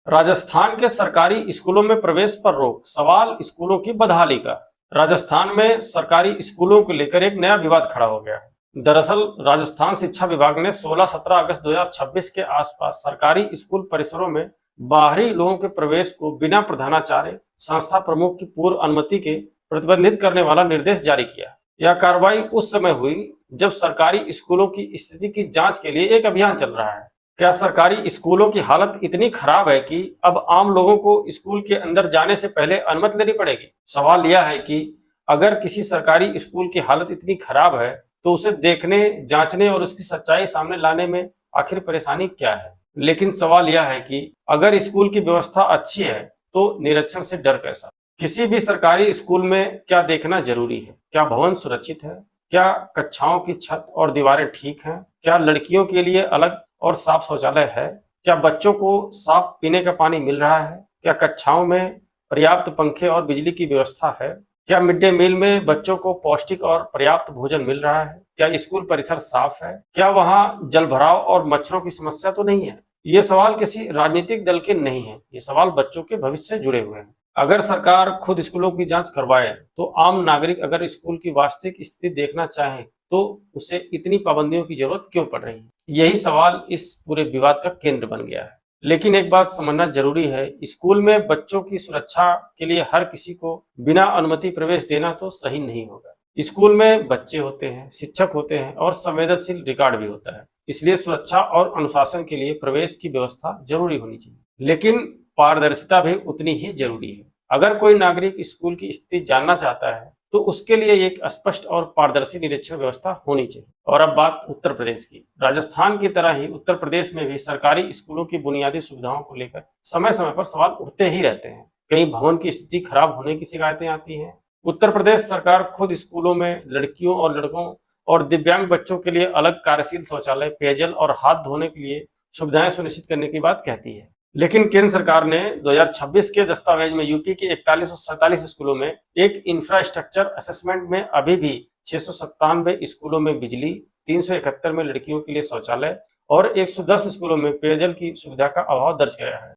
राजस्थान के सरकारी स्कूलों में प्रवेश पर रोक, सवाल स्कूलों की बदहाली का। राजस्थान में सरकारी स्कूलों को लेकर एक नया विवाद खड़ा हो गया है। दरअसल राजस्थान शिक्षा विभाग ने 16-17 अगस्त 2026 के आसपास सरकारी स्कूल परिसरों में बाहरी लोगों के प्रवेश को बिना प्रधानाचार्य, संस्था प्रमुख की पूर्व अनुमति के प्रतिबंधित करने वाला निर्देश जारी किया। यह कार्रवाई उस समय हुई जब सरकारी स्कूलों की स्थिति की जांच के लिए एक अभियान चल रहा है। क्या सरकारी स्कूलों की हालत इतनी खराब है कि अब आम लोगों को स्कूल के अंदर जाने से पहले अनुमति लेनी पड़ेगी? सवाल यह है कि अगर किसी सरकारी स्कूल की हालत इतनी खराब है, तो उसे देखने, जांचने और उसकी सच्चाई सामने लाने में आखिर परेशानी क्या है? लेकिन सवाल यह है कि अगर स्कूल की व्यवस्था अच्छी है, तो निरीक्षण से डर कैसा? किसी भी सरकारी स्कूल में क्या देखना जरूरी है? क्या भवन सुरक्षित है? क्या कक्षाओं की छत और दीवारें ठीक हैं? क्या लड़कियों के लिए अलग और साफ शौचालय है? क्या बच्चों को साफ पीने का पानी मिल रहा है? क्या कक्षाओं में पर्याप्त पंखे और बिजली की व्यवस्था है? क्या मिड डे मील में बच्चों को पौष्टिक और पर्याप्त भोजन मिल रहा है? क्या स्कूल परिसर साफ है? क्या वहां जलभराव और मच्छरों की समस्या तो नहीं है? ये सवाल किसी राजनीतिक दल के नहीं है, ये सवाल बच्चों के भविष्य से जुड़े हुए हैं। अगर सरकार खुद स्कूलों की जांच करवाए, तो आम नागरिक अगर स्कूल की वास्तविक स्थिति देखना चाहे, तो उसे इतनी पाबंदियों की जरूरत क्यों पड़ रही है? यही सवाल इस पूरे विवाद का केंद्र बन गया है। लेकिन एक बात समझना जरूरी है, स्कूल में बच्चों की सुरक्षा के लिए हर किसी को बिना अनुमति प्रवेश देना तो सही नहीं होगा। स्कूल में बच्चे होते हैं, शिक्षक होते हैं और संवेदनशील रिकॉर्ड भी होता है। इसलिए सुरक्षा और अनुशासन के लिए प्रवेश की व्यवस्था जरूरी होनी चाहिए, लेकिन पारदर्शिता भी उतनी ही जरूरी है। अगर कोई नागरिक स्कूल की स्थिति जानना चाहता है, तो उसके लिए एक स्पष्ट और पारदर्शी निरीक्षण व्यवस्था होनी चाहिए। और अब बात उत्तर प्रदेश की। राजस्थान की तरह ही उत्तर प्रदेश में भी सरकारी स्कूलों की बुनियादी सुविधाओं को लेकर समय समय पर सवाल उठते ही रहते हैं। कई भवन की स्थिति खराब होने की शिकायतें आती हैं। उत्तर प्रदेश सरकार खुद स्कूलों में लड़कियों और लड़कों और दिव्यांग बच्चों के लिए अलग कार्यशील शौचालय, पेयजल और हाथ धोने के लिए सुविधाएं सुनिश्चित करने की बात कहती है। लेकिन केंद्र सरकार ने 2026 के दस्तावेज में यूपी के 41 और 47 स्कूलों में एक इंफ्रास्ट्रक्चर असेसमेंट में अभी भी 697 स्कूलों में बिजली, 371 में लड़कियों के लिए शौचालय और 110 स्कूलों में पेयजल की सुविधा का अभाव दर्ज किया है।